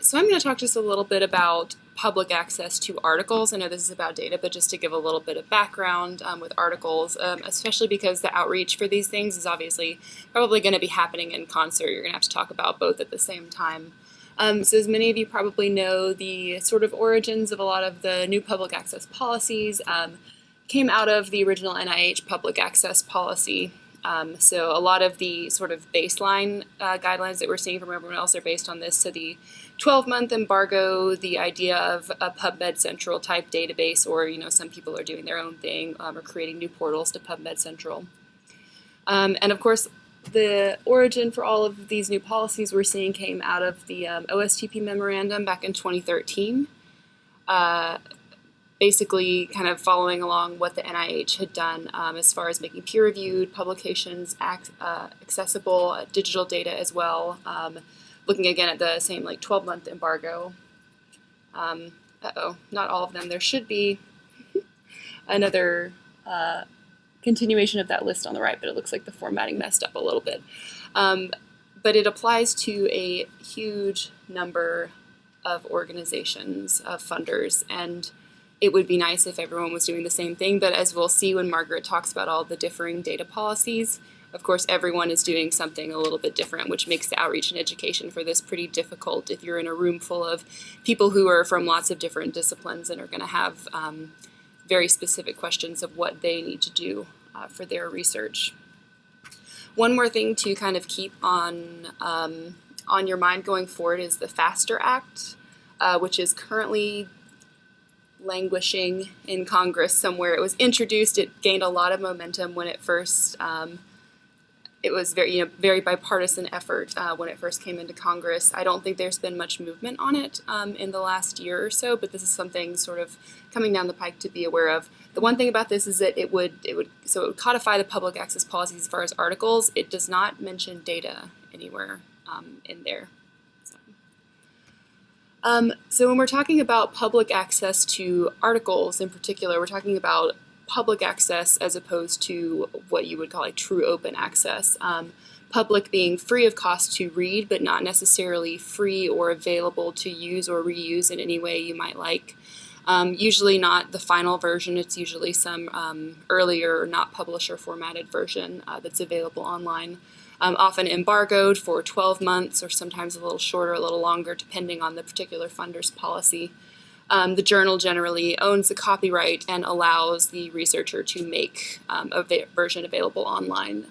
So I'm going to talk just a little bit about public access to articles. I know this is about data, but just to give a little bit of background with articles, especially because the outreach for these things is obviously probably going to be happening in concert. You're going to have to talk about both at the same time. So as many of you probably know, the sort of origins of a lot of the new public access policies came out of the original NIH Public Access Policy. So a lot of the sort of baseline guidelines that we're seeing from everyone else are based on this. So the 12-month embargo, the idea of a PubMed Central type database, or some people are doing their own thing or creating new portals to PubMed Central. And of course, the origin for all of these new policies we're seeing came out of the OSTP memorandum back in 2013. Basically kind of following along what the NIH had done as far as making peer-reviewed publications accessible, digital data as well, looking again at the same 12-month embargo. Not all of them. There should be another continuation of that list on the right, but it looks like the formatting messed up a little bit. But it applies to a huge number of organizations, of funders, and it would be nice if everyone was doing the same thing, but as we'll see when Margaret talks about all the differing data policies, of course everyone is doing something a little bit different, which makes the outreach and education for this pretty difficult if you're in a room full of people who are from lots of different disciplines and are going to have very specific questions of what they need to do for their research. One more thing to kind of keep on your mind going forward is the FASTER Act, which is currently languishing in Congress somewhere. It was introduced, it gained a lot of momentum when it first, it was very bipartisan effort when it first came into Congress. I don't think there's been much movement on it in the last year or so, but this is something sort of coming down the pike to be aware of. The one thing about this is that it would codify the public access policies as far as articles. It does not mention data anywhere in there. So when we're talking about public access to articles in particular, we're talking about public access as opposed to what you would call true open access. Public being free of cost to read, but not necessarily free or available to use or reuse in any way you might like. Usually not the final version, it's usually some earlier, not publisher formatted version that's available online. Often embargoed for 12 months or sometimes a little shorter, a little longer, depending on the particular funder's policy. The journal generally owns the copyright and allows the researcher to make a version available online.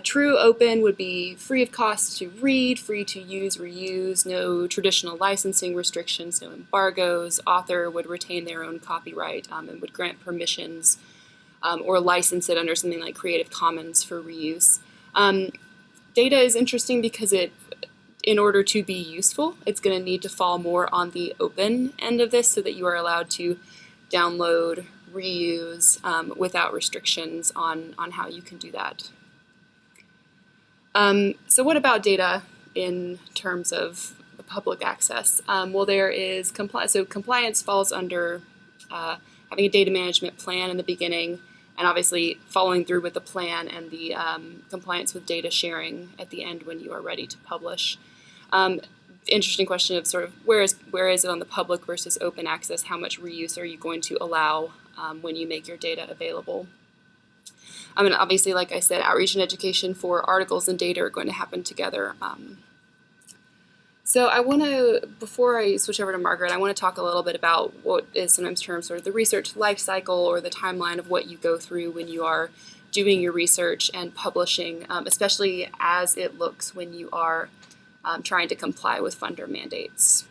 True open would be free of cost to read, free to use, reuse, no traditional licensing restrictions, no embargoes. Author would retain their own copyright and would grant permissions or license it under something like Creative Commons for reuse. Data is interesting because in order to be useful, it's going to need to fall more on the open end of this so that you are allowed to download, reuse without restrictions on how you can do that. So what about data in terms of the public access? Well, there is compliance. So compliance falls under having a data management plan in the beginning, and obviously following through with the plan and the compliance with data sharing at the end when you are ready to publish. Interesting question of sort of where is it on the public versus open access? How much reuse are you going to allow when you make your data available? Obviously, like I said, outreach and education for articles and data are going to happen together. So I want to, before I switch over to Margaret, I want to talk a little bit about what is sometimes termed sort of the research life cycle or the timeline of what you go through when you are doing your research and publishing, especially as it looks when you are trying to comply with funder mandates.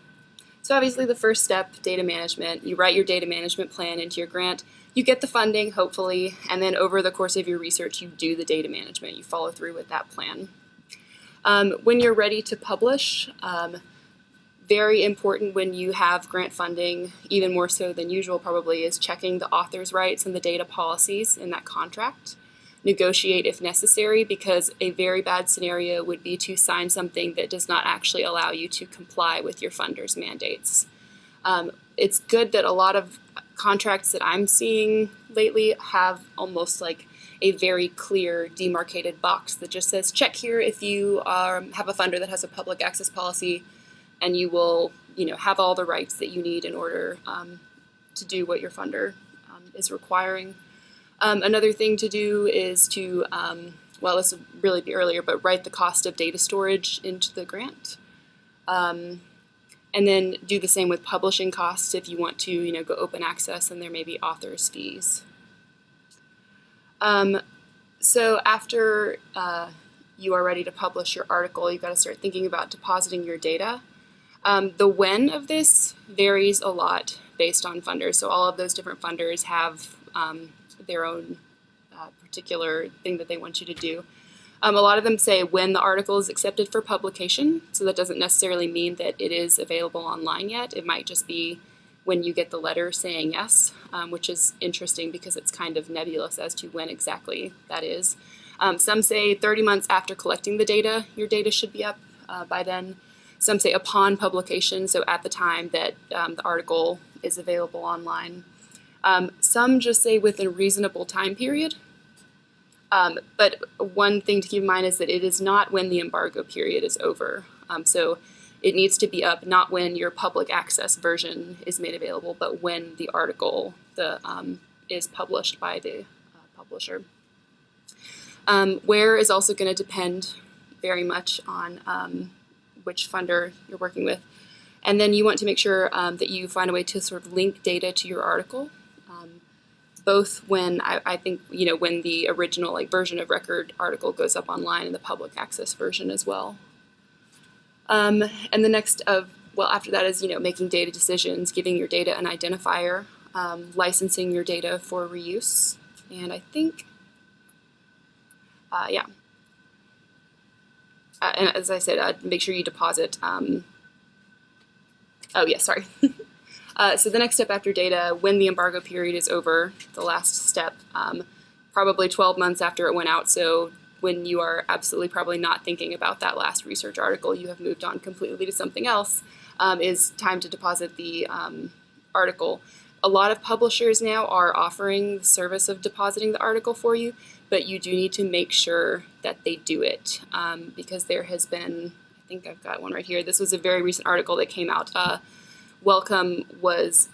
So obviously the first step, data management, you write your data management plan into your grant, you get the funding, hopefully, and then over the course of your research, you do the data management, you follow through with that plan. When you're ready to publish, very important when you have grant funding, even more so than usual probably, is checking the author's rights and the data policies in that contract. Negotiate if necessary, because a very bad scenario would be to sign something that does not actually allow you to comply with your funder's mandates. It's good that a lot of contracts that I'm seeing lately have almost like a very clear demarcated box that just says check here if you have a funder that has a public access policy and you will, have all the rights that you need in order to do what your funder is requiring. Another thing to do is to, well, this will really be earlier, but write the cost of data storage into the grant. And then do the same with publishing costs if you want to, go open access, and there may be authors' fees. So after you are ready to publish your article, you've got to start thinking about depositing your data. The when of this varies a lot based on funders. So all of those different funders have their own particular thing that they want you to do. A lot of them say when the article is accepted for publication, so that doesn't necessarily mean that it is available online yet. It might just be when you get the letter saying yes, which is interesting because it's kind of nebulous as to when exactly that is. Some say 30 months after collecting the data, your data should be up by then. Some say upon publication, so at the time that the article is available online. Some just say within a reasonable time period. But one thing to keep in mind is that it is not when the embargo period is over. So it needs to be up not when your public access version is made available, but when the article is published by the publisher. Where is also going to depend very much on which funder you're working with. And then you want to make sure that you find a way to sort of link data to your article. Both when I think, when the original version of record article goes up online and the public access version as well. And the next after that is, making data decisions, giving your data an identifier, licensing your data for reuse. And I think, and as I said, make sure you deposit, so the next step after data, when the embargo period is over, the last step, probably 12 months after it went out, so when you are absolutely probably not thinking about that last research article, you have moved on completely to something else, is time to deposit the article. A lot of publishers now are offering the service of depositing the article for you, but you do need to make sure that they do it, because there has been, I think I've got one right here, this was a very recent article that came out. Wellcome was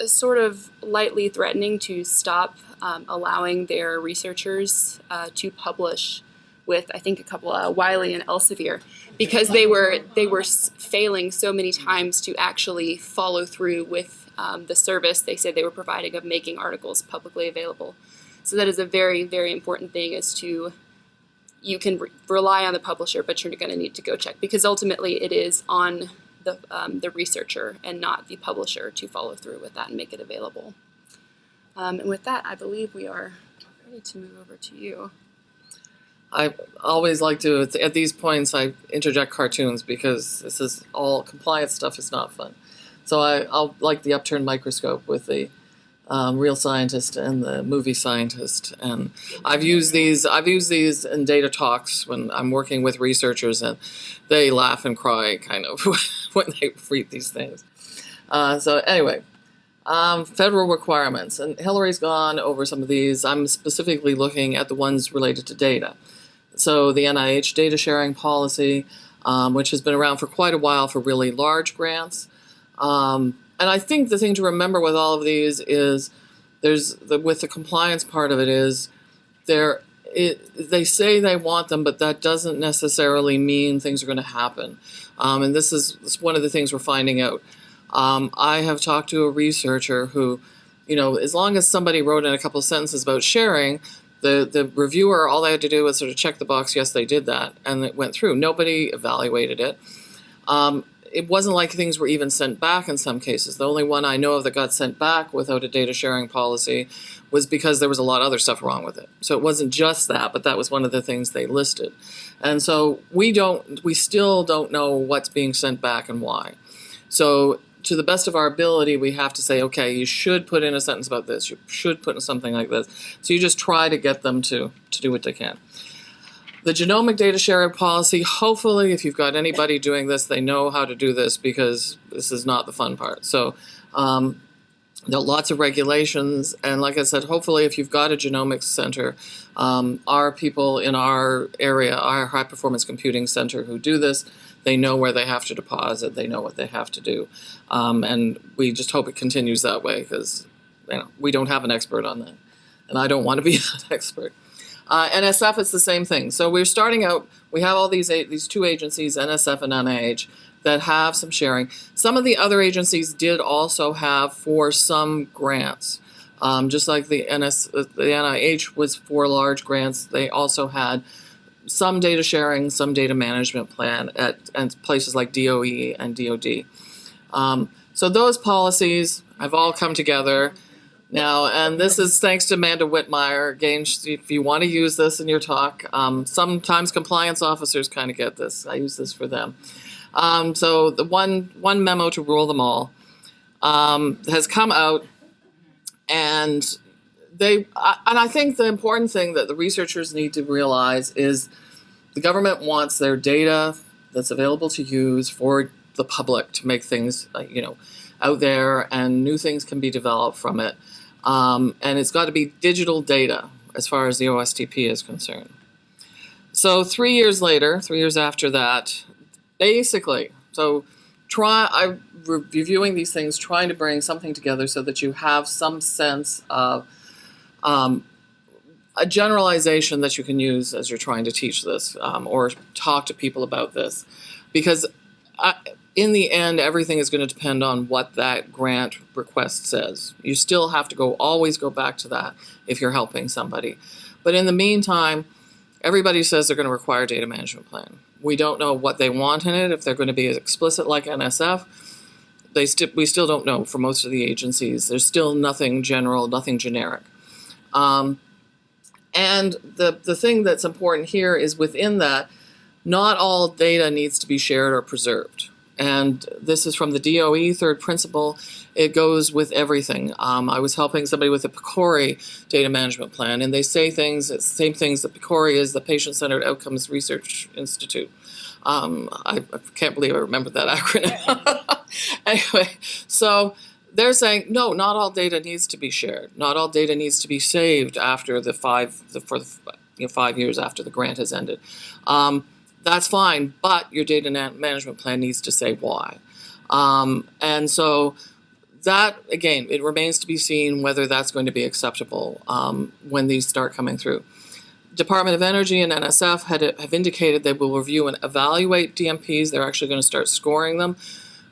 sort of lightly threatening to stop allowing their researchers to publish with, I think, a couple, Wiley and Elsevier, because they were failing so many times to actually follow through with the service they said they were providing of making articles publicly available. So that is a very, very important thing, is to, you can rely on the publisher, but you're going to need to go check, because ultimately it is on the researcher and not the publisher to follow through with that and make it available. And with that, I believe we are ready to move over to you. I always like to, at these points, I interject cartoons, because this is all, compliance stuff is not fun. So I'll like the upturned microscope with the real scientist and the movie scientist, and I've used these in data talks when I'm working with researchers, and they laugh and cry kind of when they read these things. So anyway, federal requirements, and Hillary's gone over some of these. I'm specifically looking at the ones related to data. So the NIH data sharing policy, which has been around for quite a while for really large grants. And I think the thing to remember with all of these is with the compliance part of it is they say they want them, but that doesn't necessarily mean things are going to happen. And this is one of the things we're finding out. I have talked to a researcher who, as long as somebody wrote in a couple of sentences about sharing, the reviewer, all they had to do was sort of check the box, yes, they did that, and it went through. Nobody evaluated it. It wasn't like things were even sent back in some cases. The only one I know of that got sent back without a data sharing policy was because there was a lot of other stuff wrong with it. So it wasn't just that, but that was one of the things they listed. And so we still don't know what's being sent back and why. So to the best of our ability, we have to say, okay, you should put in a sentence about this. You should put in something like this. So you just try to get them to do what they can. The genomic data sharing policy, hopefully, if you've got anybody doing this, they know how to do this, because this is not the fun part. So there are lots of regulations. And like I said, hopefully, if you've got a genomics center, our people in our area, our high performance computing center who do this, They know where they have to deposit. They know what they have to do. And we just hope it continues that way because we don't have an expert on that. And I don't want to be an expert. NSF, it's the same thing. So we're starting out, we have all these two agencies, NSF and NIH, that have some sharing. Some of the other agencies did also have for some grants. Just like the NIH was for large grants, they also had some data sharing, some data management plan at places like DOE and DOD. So those policies have all come together now, and this is thanks to Amanda Whitmire. Again, if you want to use this in your talk, sometimes compliance officers kind of get this. I use this for them. So the one memo to rule them all has come out, and I think the important thing that the researchers need to realize is the government wants their data that's available to use for the public to make things, out there, and new things can be developed from it. And it's got to be digital data as far as the OSTP is concerned. So 3 years later, 3 years after that, basically, I'm reviewing these things, trying to bring something together so that you have some sense of a generalization that you can use as you're trying to teach this or talk to people about this. Because in the end, everything is going to depend on what that grant request says. You still have to always go back to that if you're helping somebody. But in the meantime, everybody says they're going to require a data management plan. We don't know what they want in it, if they're going to be as explicit like NSF. We still don't know for most of the agencies. There's still nothing general, nothing generic. And the thing that's important here is within that, not all data needs to be shared or preserved. And this is from the DOE third principle. It goes with everything. I was helping somebody with a PCORI data management plan, and they say things, it's the same things that PCORI is, the Patient-Centered Outcomes Research Institute. I can't believe I remembered that acronym. Anyway, so they're saying, no, not all data needs to be shared. Not all data needs to be saved after 5 years after the grant has ended. That's fine, but your data management plan needs to say why. And so that, again, it remains to be seen whether that's going to be acceptable when these start coming through. Department of Energy and NSF have indicated they will review and evaluate DMPs. They're actually going to start scoring them.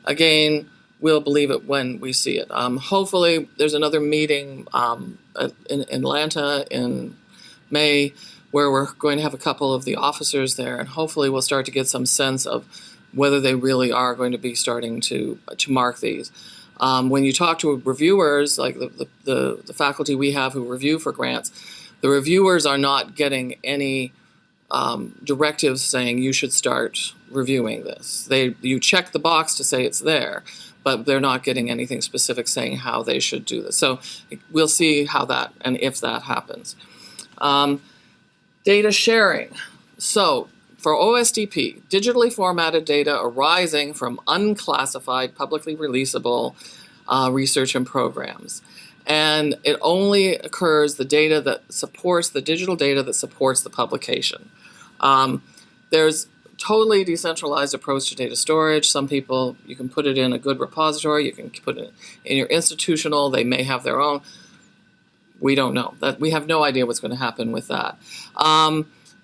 Again, we'll believe it when we see it. Hopefully, there's another meeting in Atlanta in May where we're going to have a couple of the officers there, and hopefully we'll start to get some sense of whether they really are going to be starting to mark these. When you talk to reviewers, like the faculty we have who review for grants, the reviewers are not getting any directives saying you should start reviewing this. You check the box to say it's there, but they're not getting anything specific saying how they should do this. So we'll see how that and if that happens. Data sharing. So for OSTP, digitally formatted data arising from unclassified, publicly releasable research and programs. And it only occurs the data that supports, the digital data that supports the publication. There's totally decentralized approach to data storage. Some people, you can put it in a good repository, you can put it in your institutional, they may have their own. We don't know. We have no idea what's going to happen with that.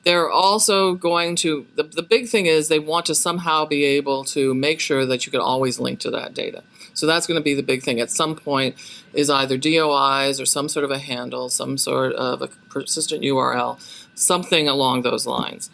They're also going to, the big thing is they want to somehow be able to make sure that you can always link to that data. So that's going to be the big thing. At some point is either DOIs or some sort of a handle, some sort of a persistent URL, something along those lines.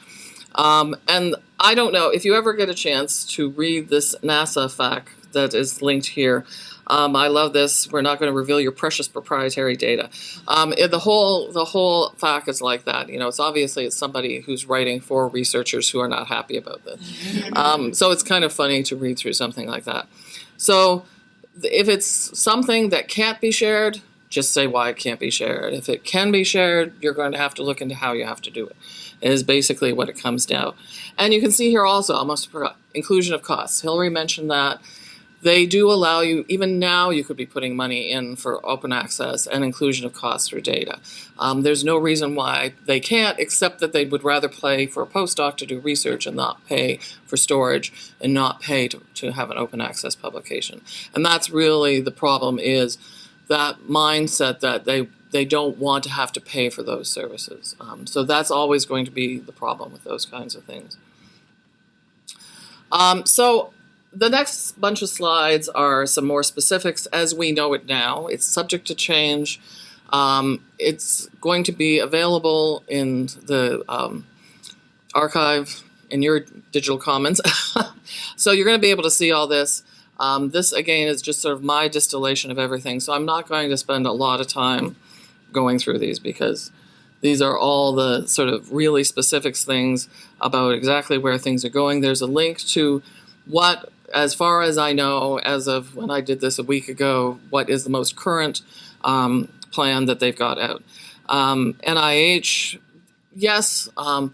And I don't know, if you ever get a chance to read this NASA FAQ that is linked here, I love this. We're not going to reveal your precious proprietary data. The whole FAQ is like that. It's somebody who's writing for researchers who are not happy about this. So it's kind of funny to read through something like that. So if it's something that can't be shared, just say why it can't be shared. If it can be shared, you're going to have to look into how you have to do it, is basically what it comes down. And you can see here also, almost forgot, inclusion of costs. Hillary mentioned that. they do allow you, even now you could be putting money in for open access and inclusion of costs for data. There's no reason why they can't, except that they would rather pay for a postdoc to do research and not pay for storage and not pay to have an open access publication. And that's really the problem, is that mindset that they don't want to have to pay for those services. So that's always going to be the problem with those kinds of things. So the next bunch of slides are some more specifics as we know it now. It's subject to change. It's going to be available in the archive in your digital commons. So you're going to be able to see all this. This, again, is just sort of my distillation of everything. So I'm not going to spend a lot of time going through these, because these are all the sort of really specific things about exactly where things are going. There's a link to what, as far as I know, as of when I did this a week ago, what is the most current plan that they've got out. NIH, yes, and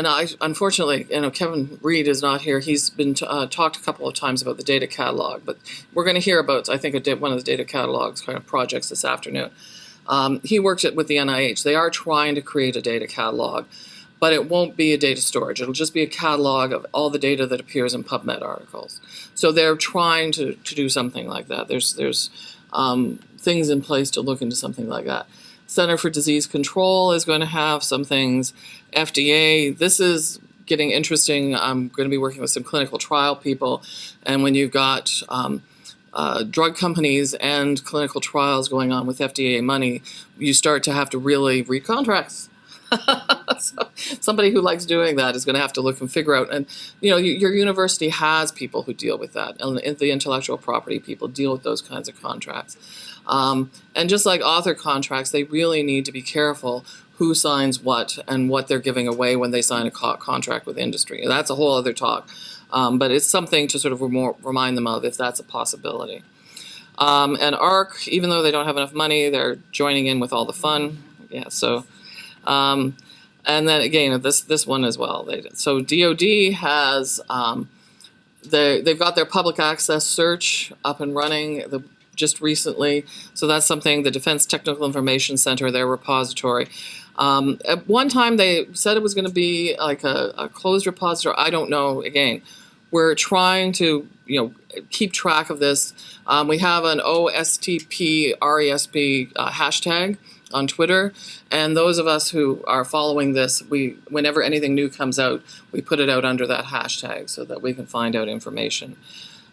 I, unfortunately, Kevin Reed is not here. He's been talked a couple of times about the data catalog, but we're going to hear about, I think, one of the data catalog's kind of projects this afternoon. He works with the NIH. They are trying to create a data catalog, but it won't be a data storage. It'll just be a catalog of all the data that appears in PubMed articles. So they're trying to do something like that. There's things in place to look into something like that. Center for Disease Control is going to have some things. FDA, this is getting interesting. I'm going to be working with some clinical trial people. And when you've got drug companies and clinical trials going on with FDA money, you start to have to really read contracts. So somebody who likes doing that is going to have to look and figure out. And your university has people who deal with that, and the intellectual property people deal with those kinds of contracts. And just like author contracts, they really need to be careful who signs what and what they're giving away when they sign a contract with industry. That's a whole other talk, but it's something to sort of remind them of if that's a possibility. And ARC, even though they don't have enough money, they're joining in with all the fun. Yeah, so. And then again, this one as well. So DoD has they've got their public access search up and running just recently. So that's something, the Defense Technical Information Center, their repository. At one time they said it was going to be like a closed repository. I don't know. Again, we're trying to keep track of this. We have an OSTP RESP hashtag on Twitter, and those of us who are following this, whenever anything new comes out, we put it out under that hashtag so that we can find out information.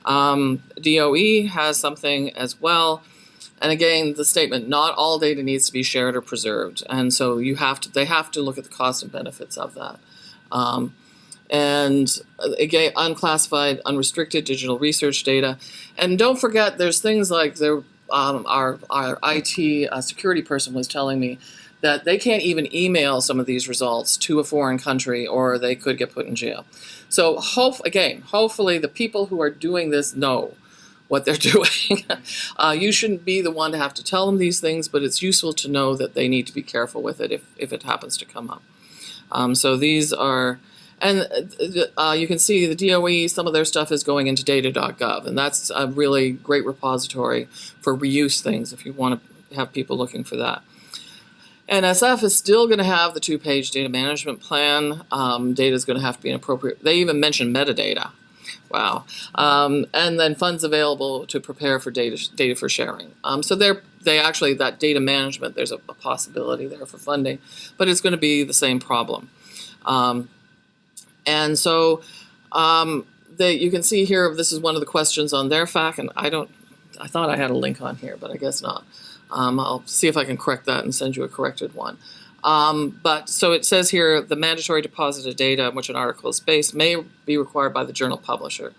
DOE has something as well, and again, the statement: not all data needs to be shared or preserved, and so they have to look at the cost and benefits of that. And again, unclassified, unrestricted digital research data, and don't forget, there's things like our IT security person was telling me that they can't even email some of these results to a foreign country, or they could get put in jail. So hopefully the people who are doing this know what they're doing. You shouldn't be the one to have to tell them these things, but it's useful to know that they need to be careful with it if it happens to come up. So these are, and you can see the DOE, some of their stuff is going into data.gov, and that's a really great repository for reuse things if you want to have people looking for that. NSF is still going to have the 2-page data management plan. Data is going to have to be appropriate. They even mentioned metadata. Wow. And then funds available to prepare for data for sharing. So they actually, that data management, there's a possibility there for funding, but it's going to be the same problem. And so you can see here, this is one of the questions on their FAQ, and I thought I had a link on here, but I guess not. I'll see if I can correct that and send you a corrected one. But so it says here, the mandatory deposit of data on which an article is based may be required by the journal publisher.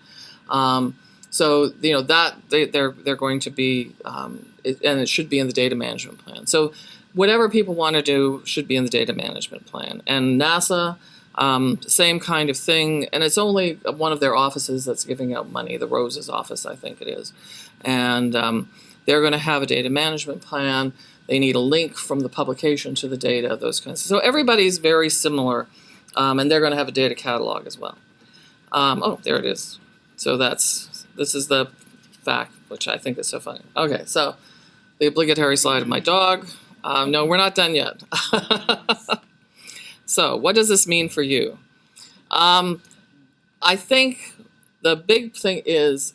So that they're going to be, and it should be in the data management plan. So whatever people want to do should be in the data management plan. And NASA, same kind of thing, and it's only one of their offices that's giving out money, the Rose's office, I think it is. And they're going to have a data management plan. They need a link from the publication to the data, those kinds of. So everybody's very similar, and they're going to have a data catalog as well. Oh, there it is. So this is the fact, which I think is so funny. Okay, so the obligatory slide of my dog. No, we're not done yet. So what does this mean for you? I think the big thing is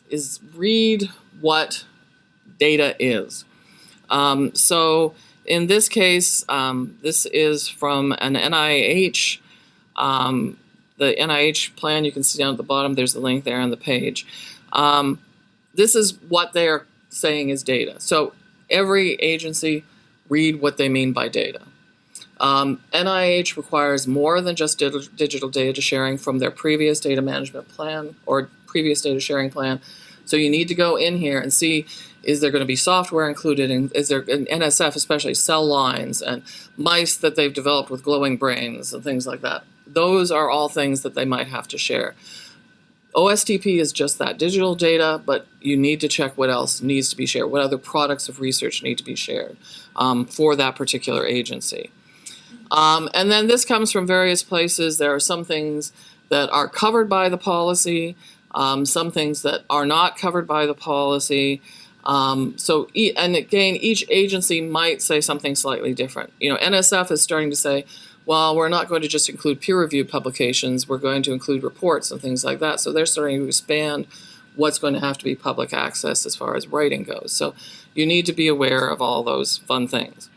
read what data is. So in this case, this is from an NIH, the NIH plan. You can see down at the bottom, there's the link there on the page. This is what they are saying is data. So every agency, read what they mean by data. NIH requires more than just digital data sharing from their previous data management plan or previous data sharing plan. So you need to go in here and see, is there going to be software included, and is there in NSF, especially cell lines and mice that they've developed with glowing brains and things like that. Those are all things that they might have to share. OSTP is just that, digital data, but you need to check what else needs to be shared, what other products of research need to be shared for that particular agency. And then this comes from various places. There are some things that are covered by the policy, some things that are not covered by the policy. And again, each agency might say something slightly different. You know, NSF is starting to say, well, we're not going to just include peer-reviewed publications, we're going to include reports and things like that. So they're starting to expand what's going to have to be public access as far as writing goes. So you need to be aware of all those fun things.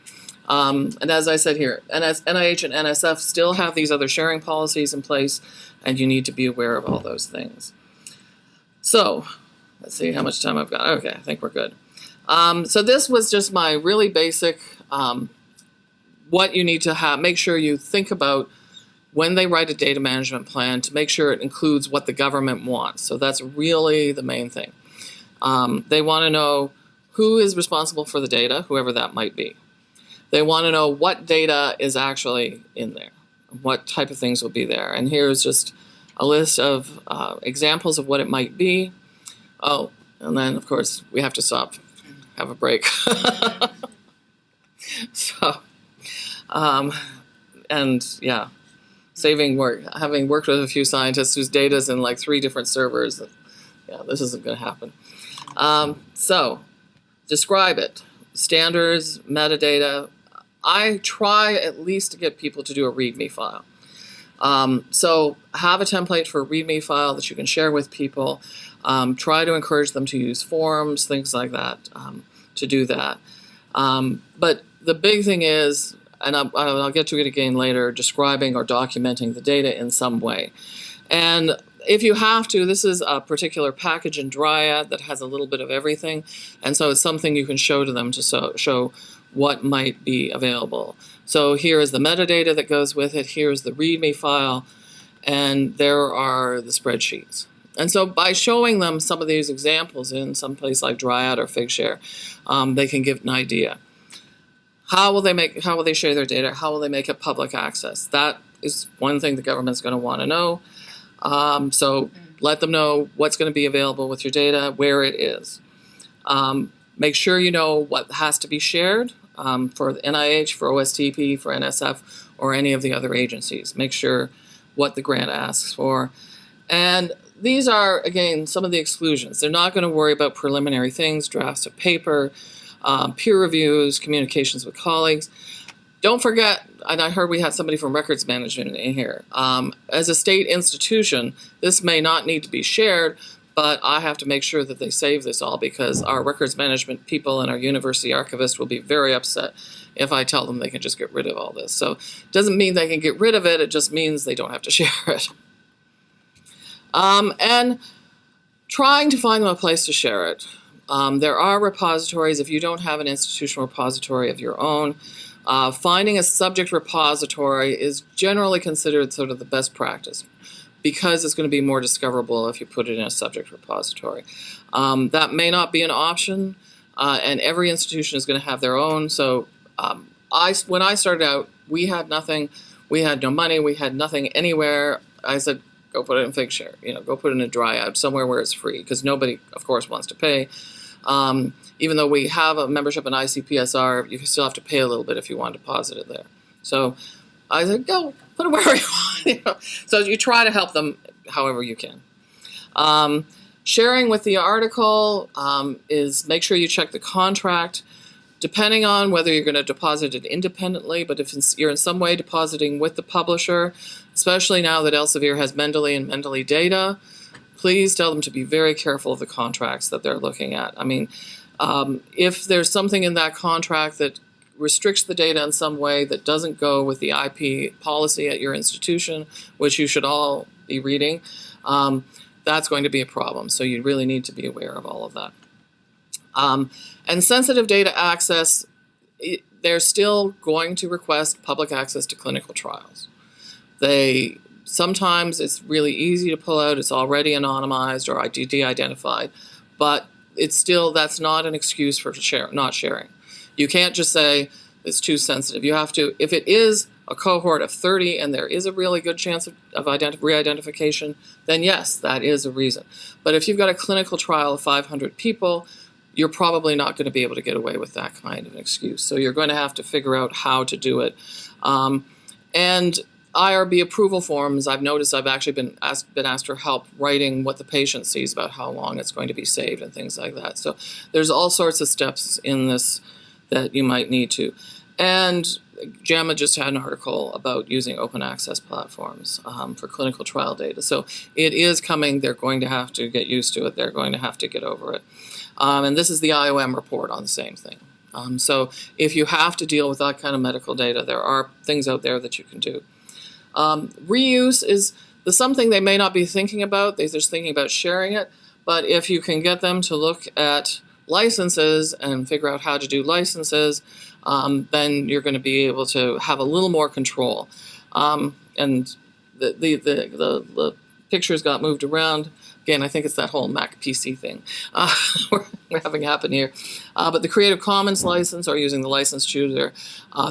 And as I said here, NIH and NSF still have these other sharing policies in place, and you need to be aware of all those things. So let's see how much time I've got. Okay, I think we're good. So this was just my really basic what you need to have. Make sure you think about when they write a data management plan to make sure it includes what the government wants. So that's really the main thing. They want to know who is responsible for the data, whoever that might be. They want to know what data is actually in there, what type of things will be there. And here's just a list of examples of what it might be. Oh, and then, of course, we have to stop, have a break. So, and yeah, saving work, having worked with a few scientists whose data is in like 3 different servers, yeah, this isn't going to happen. So, describe it. Standards, metadata. I try at least to get people to do a README file. So have a template for a README file that you can share with people. Try to encourage them to use forms, things like that, to do that. But the big thing is, and I'll get to it again later, describing or documenting the data in some way. And if you have to, this is a particular package in Dryad that has a little bit of everything. And so it's something you can show to them to show what might be available. So here is the metadata that goes with it. Here's the README file. And there are the spreadsheets. And so by showing them some of these examples in some place like Dryad or Figshare, they can give an idea. How will they share their data? How will they make it public access? That is one thing the government's going to want to know. So let them know what's going to be available with your data, where it is. Make sure you know what has to be shared for the NIH, for OSTP, for NSF, or any of the other agencies. Make sure what the grant asks for. And these are, again, some of the exclusions. They're not going to worry about preliminary things, drafts of paper, peer reviews, communications with colleagues. Don't forget, and I heard we had somebody from records management in here. As a state institution, this may not need to be shared, but I have to make sure that they save this all because our records management people and our university archivists will be very upset if I tell them they can just get rid of all this. So it doesn't mean they can get rid of it, it just means they don't have to share it. And trying to find them a place to share it. There are repositories. If you don't have an institutional repository of your own, finding a subject repository is generally considered sort of the best practice because it's going to be more discoverable if you put it in a subject repository. That may not be an option, and every institution is going to have their own. So when I started out, we had nothing. We had no money. We had nothing anywhere. I said, go put it in Figshare. Go put it in a Dryad, somewhere where it's free, because nobody, of course, wants to pay. Even though we have a membership in ICPSR, you still have to pay a little bit if you want to deposit it there. So I said, go put it wherever you want. So you try to help them however you can. Sharing with the article is make sure you check the contract, depending on whether you're going to deposit it independently, but if you're in some way depositing with the publisher, especially now that Elsevier has Mendeley and Mendeley data, please tell them to be very careful of the contracts that they're looking at. I mean, if there's something in that contract that restricts the data in some way that doesn't go with the IP policy at your institution, which you should all be reading, that's going to be a problem. So you really need to be aware of all of that. And sensitive data access, they're still going to request public access to clinical trials. Sometimes it's really easy to pull out, it's already anonymized or de-identified, but that's not an excuse for not sharing. You can't just say it's too sensitive. You have to, if it is a cohort of 30 and there is a really good chance of re-identification, then yes, that is a reason. But if you've got a clinical trial of 500 people, you're probably not going to be able to get away with that kind of an excuse. So you're going to have to figure out how to do it. And IRB approval forms, I've noticed I've actually been asked for help writing what the patient sees about how long it's going to be saved and things like that. So there's all sorts of steps in this that you might need to. And JAMA just had an article about using open access platforms for clinical trial data. So it is coming. They're going to have to get used to it. They're going to have to get over it. And this is the IOM report on the same thing. So if you have to deal with that kind of medical data, there are things out there that you can do. Reuse is something they may not be thinking about. They're just thinking about sharing it. But if you can get them to look at licenses and figure out how to do licenses, then you're going to be able to have a little more control. And the pictures got moved around. Again, I think it's that whole Mac PC thing we're having happen here. But the Creative Commons license, or using the license chooser,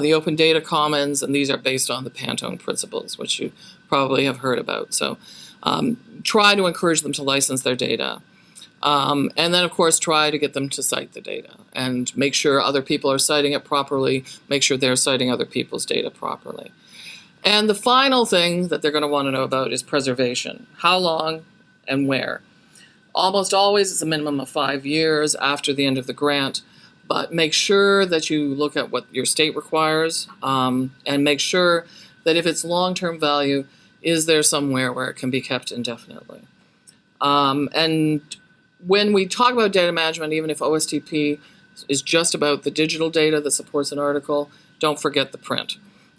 the Open Data Commons, and these are based on the Pantone principles, which you probably have heard about. So try to encourage them to license their data. And then, of course, try to get them to cite the data and make sure other people are citing it properly, make sure they're citing other people's data properly. And the final thing that they're going to want to know about is preservation. How long and where? Almost always it's a minimum of 5 years after the end of the grant, but make sure that you look at what your state requires and make sure that if it's long-term value, is there somewhere where it can be kept indefinitely? And when we talk about data management, even if OSTP is just about the digital data that supports an article, don't forget the print.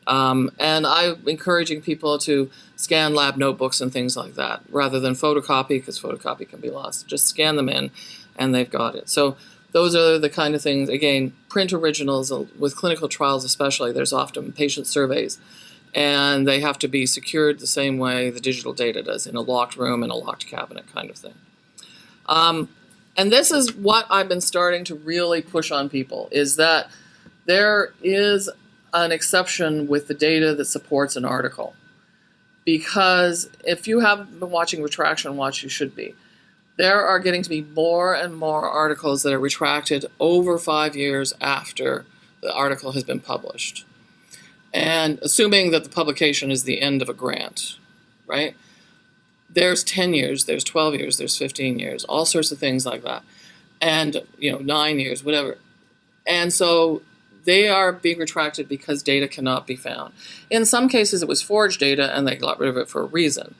And I'm encouraging people to scan lab notebooks and things like that rather than photocopy, because photocopy can be lost. Just scan them in and they've got it. So those are the kind of things, again, print originals with clinical trials especially, there's often patient surveys and they have to be secured the same way the digital data does, in a locked room, in a locked cabinet kind of thing. And this is what I've been starting to really push on people, is that there is an exception with the data that supports an article. Because if you have been watching Retraction Watch, you should be. There are getting to be more and more articles that are retracted over 5 years after the article has been published. And assuming that the publication is the end of a grant, right? There's 10 years, there's 12 years, there's 15 years, all sorts of things like that. And, 9 years, whatever. And so they are being retracted because data cannot be found. In some cases, it was forged data and they got rid of it for a reason.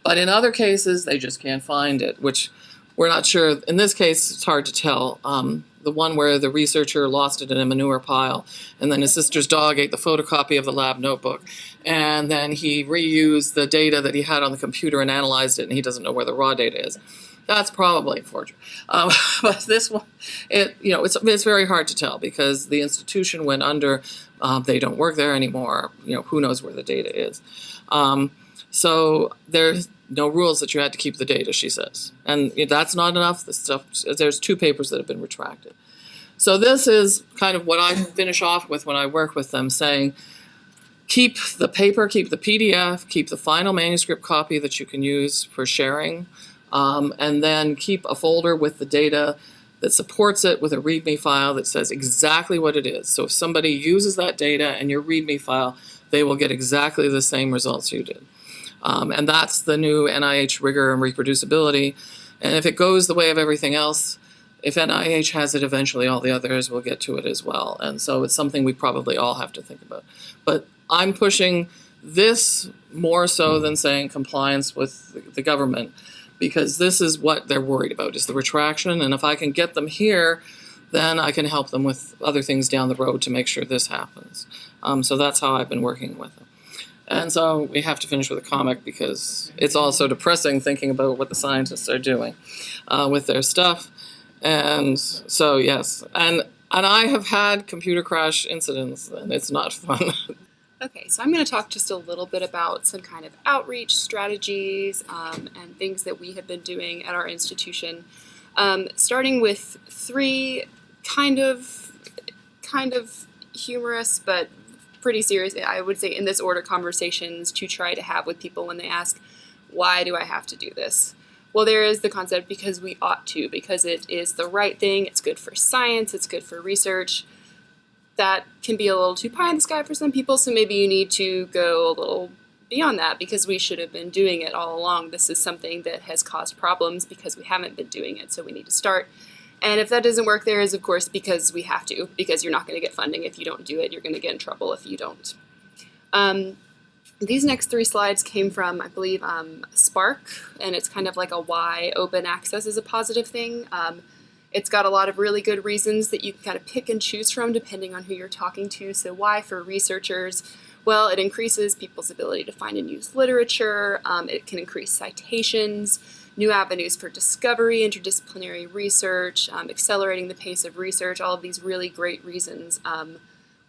But in other cases, they just can't find it, which we're not sure. In this case, it's hard to tell. The one where the researcher lost it in a manure pile, and then his sister's dog ate the photocopy of the lab notebook, and then he reused the data that he had on the computer and analyzed it, and he doesn't know where the raw data is. That's probably a forgery. But this one, it's very hard to tell because the institution went under. They don't work there anymore. Who knows where the data is. So there's no rules that you had to keep the data, she says. And that's not enough. There's 2 papers that have been retracted. So this is kind of what I finish off with when I work with them, saying, keep the paper, keep the PDF, keep the final manuscript copy that you can use for sharing, and then keep a folder with the data that supports it with a README file that says exactly what it is. So if somebody uses that data and your README file, they will get exactly the same results you did. And that's the new NIH rigor and reproducibility. And if it goes the way of everything else, if NIH has it eventually, all the others will get to it as well. And so it's something we probably all have to think about. But I'm pushing this more so than saying compliance with the government, because this is what they're worried about, is the retraction. And if I can get them here, then I can help them with other things down the road to make sure this happens. So that's how I've been working with them. And so we have to finish with a comic because it's all so depressing thinking about what the scientists are doing with their stuff. And so, yes, and I have had computer crash incidents, and it's not fun. Okay, so I'm going to talk just a little bit about some kind of outreach strategies and things that we have been doing at our institution, starting with three kind of humorous but pretty serious, I would say in this order, conversations to try to have with people when they ask, why do I have to do this? Well, there is the concept because we ought to, because it is the right thing, it's good for science, it's good for research. That can be a little too pie in the sky for some people, so maybe you need to go a little beyond that because we should have been doing it all along. This is something that has caused problems because we haven't been doing it, so we need to start. And if that doesn't work, there is, of course, because we have to, because you're not going to get funding if you don't do it. You're going to get in trouble if you don't. These next three slides came from, I believe, Spark, and it's kind of like a why open access is a positive thing. It's got a lot of really good reasons that you can kind of pick and choose from depending on who you're talking to. So why for researchers? Well, it increases people's ability to find and use literature. It can increase citations, new avenues for discovery, interdisciplinary research, accelerating the pace of research, all of these really great reasons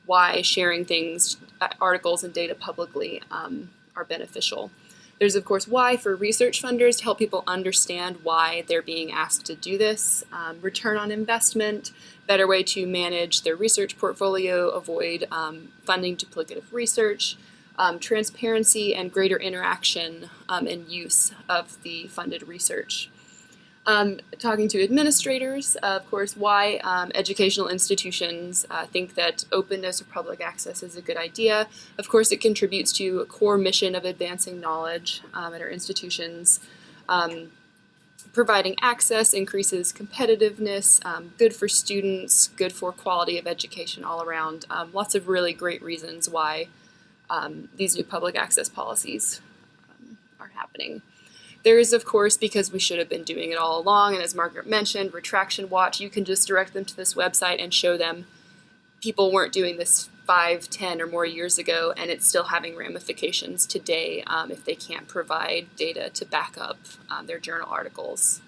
why sharing things, articles and data publicly are beneficial. There's, of course, why for research funders to help people understand why they're being asked to do this. Return on investment, better way to manage their research portfolio, avoid funding duplicative research, transparency and greater interaction and use of the funded research. Talking to administrators, of course, why educational institutions think that openness or public access is a good idea. Of course, it contributes to a core mission of advancing knowledge at our institutions. Providing access increases competitiveness, good for students, good for quality of education all around. Lots of really great reasons why these new public access policies are happening. There is, of course, because we should have been doing it all along, and as Margaret mentioned, Retraction Watch, you can just direct them to this website and show them people weren't doing this 5, 10, or more years ago, and it's still having ramifications today if they can't provide data to back up their journal articles.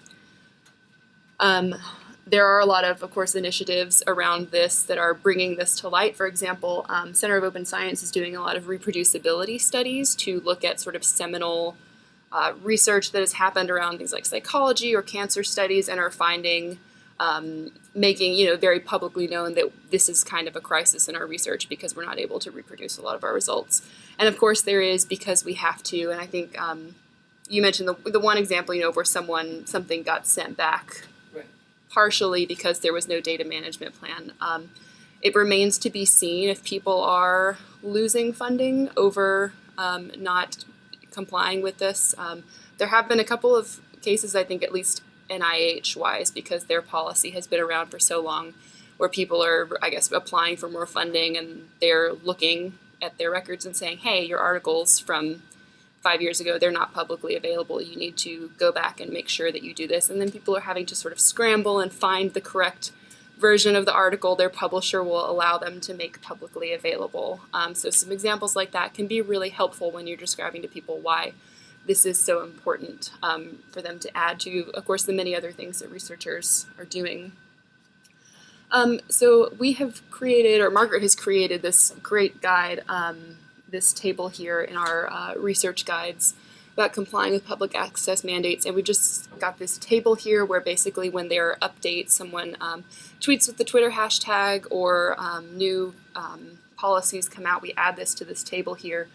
There are a lot of course, initiatives around this that are bringing this to light. For example, Center of Open Science is doing a lot of reproducibility studies to look at sort of seminal research that has happened around things like psychology or cancer studies and are finding, making very publicly known that this is kind of a crisis in our research because we're not able to reproduce a lot of our results. And of course there is because we have to, and I think you mentioned the one example, where something got sent back partially because there was no data management plan. It remains to be seen if people are losing funding over not complying with this. There have been a couple of cases, I think at least NIH-wise, because their policy has been around for so long, where people are, I guess, applying for more funding and they're looking at their records and saying, hey, your articles from 5 years ago, they're not publicly available. You need to go back and make sure that you do this. And then people are having to sort of scramble and find the correct version of the article their publisher will allow them to make publicly available. So some examples like that can be really helpful when you're describing to people why this is so important for them to add to, of course, the many other things that researchers are doing. So we have created, or Margaret has created, this great guide, this table here in our research guides about complying with public access mandates, and we just got this table here where basically when there are updates, someone tweets with the Twitter hashtag or new policies come out, we add this to this table here.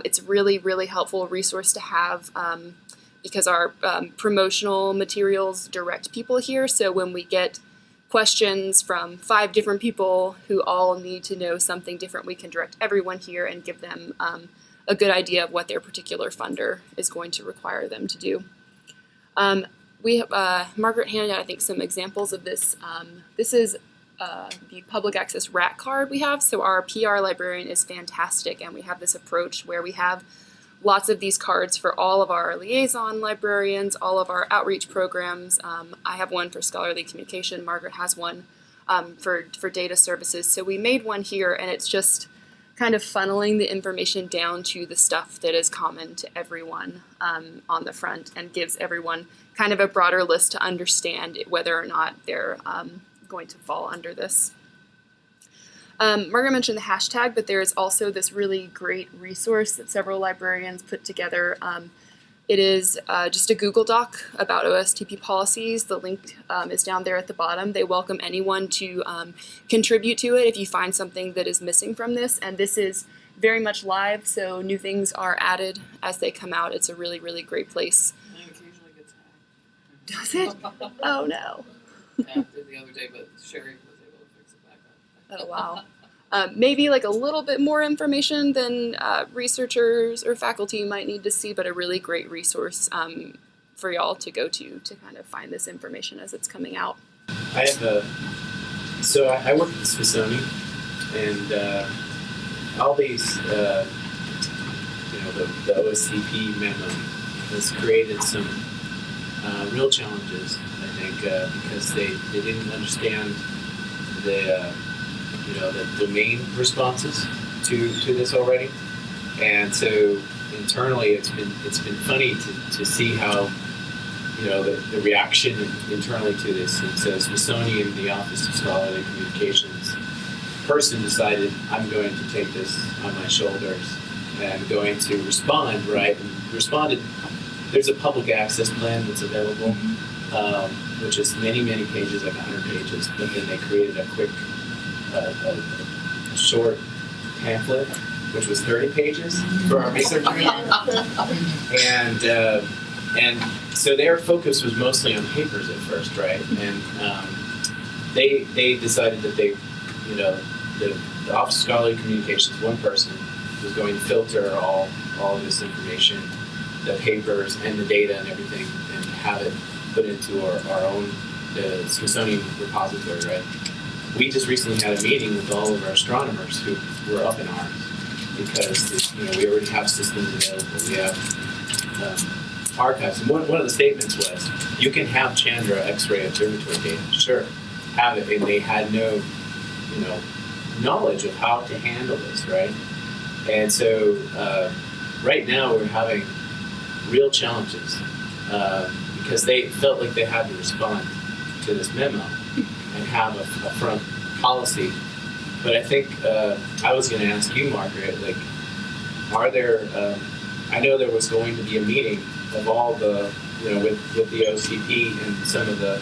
It's really, really helpful resource to have because our promotional materials direct people here, so when we get questions from 5 different people who all need to know something different, we can direct everyone here and give them a good idea of what their particular funder is going to require them to do. we have, Margaret handed out, I think, some examples of this. This is the public access RAC card we have. So our PR librarian is fantastic, and we have this approach where we have lots of these cards for all of our liaison librarians, all of our outreach programs. I have one for scholarly communication. Margaret has one for data services. So we made one here, and it's just kind of funneling the information down to the stuff that is common to everyone on the front, and gives everyone kind of a broader list to understand whether or not they're going to fall under this. Margaret mentioned the hashtag, but there is also this really great resource that several librarians put together. It is just a Google Doc about OSTP policies. The link is down there at the bottom. They welcome anyone to contribute to it if you find something that is missing from this. And this is very much live, so new things are added as they come out. It's a really, really great place. Mine occasionally gets hacked. Does it? Oh, no. Hacked it the other day, but Sherry was able to fix it back up. Oh, wow. Maybe like a little bit more information than researchers or faculty might need to see, but a really great resource for y'all to go to kind of find this information as it's coming out. I have so I work at the Smithsonian, and all these, the OSTP memo has created some real challenges, I think, because they didn't understand the domain responses to this already, and so internally it's been funny to see how the reaction internally to this. And so Smithsonian, the Office of Scholarly Communications person decided, I'm going to take this on my shoulders and I'm going to respond, right? And responded. There's a public access plan that's available, which is many pages, like 100 pages, but then they created a quick a short pamphlet, which was 30 pages for our researchers. And so their focus was mostly on papers at first, right? And they decided that the Office of Scholarly Communications, one person, was going to filter all this information, the papers and the data and everything, and have it put into our own Smithsonian repository, right? We just recently had a meeting with all of our astronomers who were up in arms because we already have systems available. We have archives. And one of the statements was, you can have Chandra X-ray observatory data. Sure, have it. And they had no knowledge of how to handle this, right? And so right now we're having real challenges because they felt like they had to respond to this memo and have a front policy. But I think I was going to ask you, Margaret, like, are there, I know there was going to be a meeting of all the, with the OSTP and some of the,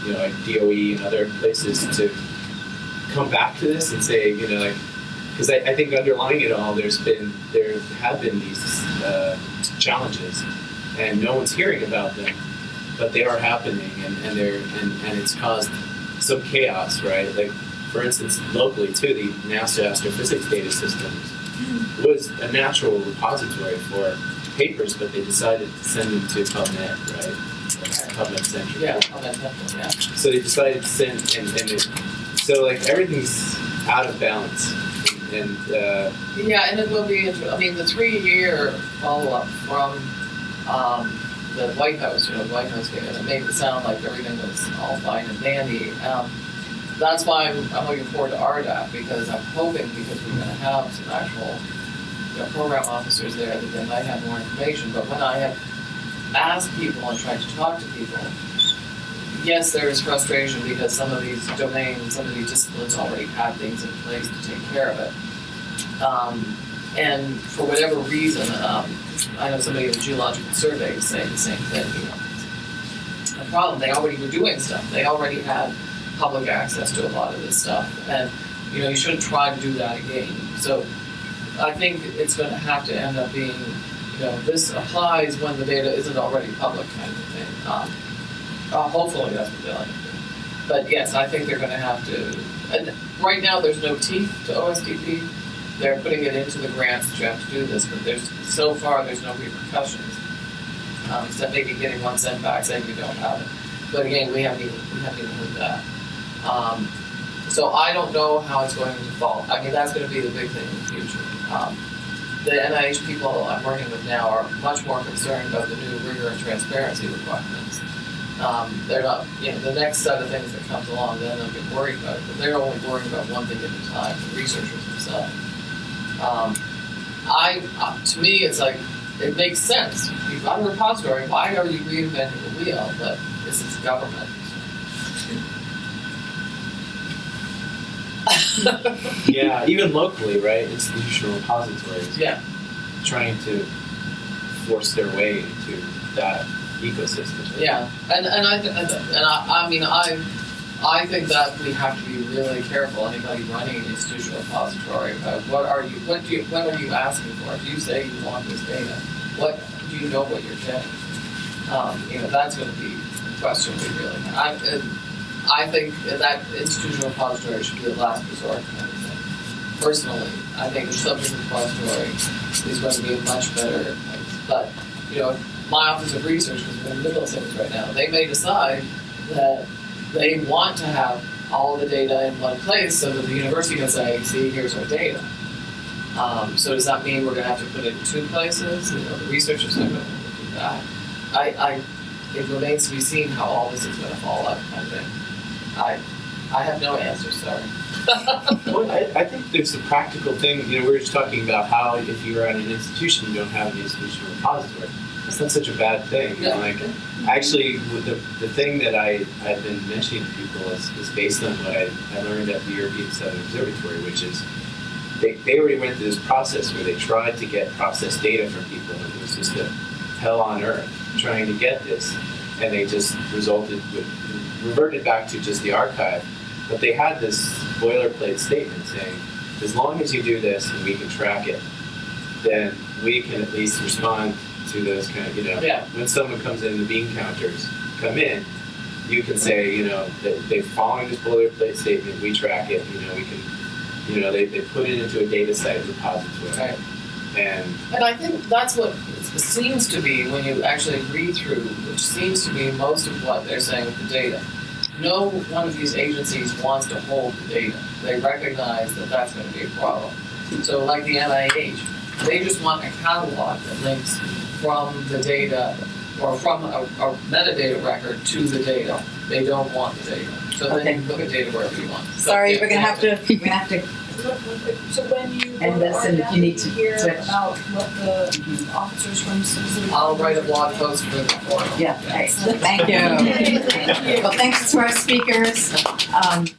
like DOE and other places to come back to this and say, because I think underlying it all, there have been these challenges, and no one's hearing about them, but they are happening, and it's caused some chaos, right? Like, for instance, locally too, the NASA astrophysics data systems was a natural repository for papers, but they decided to send them to PubMed, right? PubMed Central. Yeah, PubMed Central, yeah. So they decided to send, so like everything's out of balance. And and it will be interesting. I mean, the 3-year follow-up from the White House, the White House data, that made it sound like everything was all fine and dandy. That's why I'm looking forward to RDAP, because I'm hoping, because we're going to have some actual program officers there, that they might have more information. But when I have asked people and tried to talk to people, yes, there is frustration because some of these domains, some of these disciplines already have things in place to take care of it. And for whatever reason, I know somebody in the Geological Survey is saying the same thing. The problem, they already were doing stuff. They already had public access to a lot of this stuff. And, you shouldn't try to do that again. So I think it's going to have to end up being, this applies when the data isn't already public kind of thing. Hopefully that's what they'll have to do. But yes, I think they're going to have to, and right now there's no teeth to OSTP. They're putting it into the grants that you have to do this, but so far there's no repercussions. except maybe getting 1 cent back saying we don't have it. But again, we haven't even heard that. So I don't know how it's going to fall. I mean, that's going to be the big thing in the future. The NIH people I'm working with now are much more concerned about the new rigor and transparency requirements. They're not, the next set of things that comes along, then they'll get worried about it, but they're only worried about one thing at a time, the researchers themselves. To me, it's like, it makes sense. You've got a repository, why are you reinventing the wheel? But this is government. Yeah, even locally, right? Institutional repositories. Yeah. Trying to force their way into that ecosystem. Yeah, and I think that we have to be really careful. Anybody running an institutional repository about what are you asking for? If you say you want this data, what do you know what you're getting? That's going to be a question we really have. I think that institutional repository should be a last resort kind of thing. Personally, I think the subject repository is going to be a much better place. But, my Office of Research, because we're in the middle of things right now, they may decide that they want to have all the data in one place so that the university can say, see, here's our data. So does that mean we're going to have to put it in 2 places? The researchers are going to do that. It remains to be seen how all this is going to fall out, I think. I have no answer, sorry. Well, I think there's a practical thing. We were just talking about how if you're at an institution, you don't have an institutional repository. That's not such a bad thing. Actually, the thing that I've been mentioning to people is based on what I learned at the European Southern Observatory, which is they already went through this process where they tried to get processed data from people, and it was just a hell on earth trying to get this, and they just reverted back to just the archive. But they had this boilerplate statement saying, as long as you do this and we can track it, then we can at least respond to those kind of, when someone comes in, the bean counters come in, you can say, that they're following this boilerplate statement, we track it, we can, they put it into a data site repository. Right. And I think that's what it seems to be when you actually read through, which seems to be most of what they're saying with the data. No one of these agencies wants to hold the data. They recognize that that's going to be a problem. So like the NIH, they just want a catalog that links from the data or from a metadata record to the data. They don't want the data. So then you can look at data wherever you want. Sorry, we're gonna have to So when you end this, and you need to hear switch. about what the officers from Citizen. I'll write a blog post for the forum. Yeah, thank you. Well, thanks to our speakers.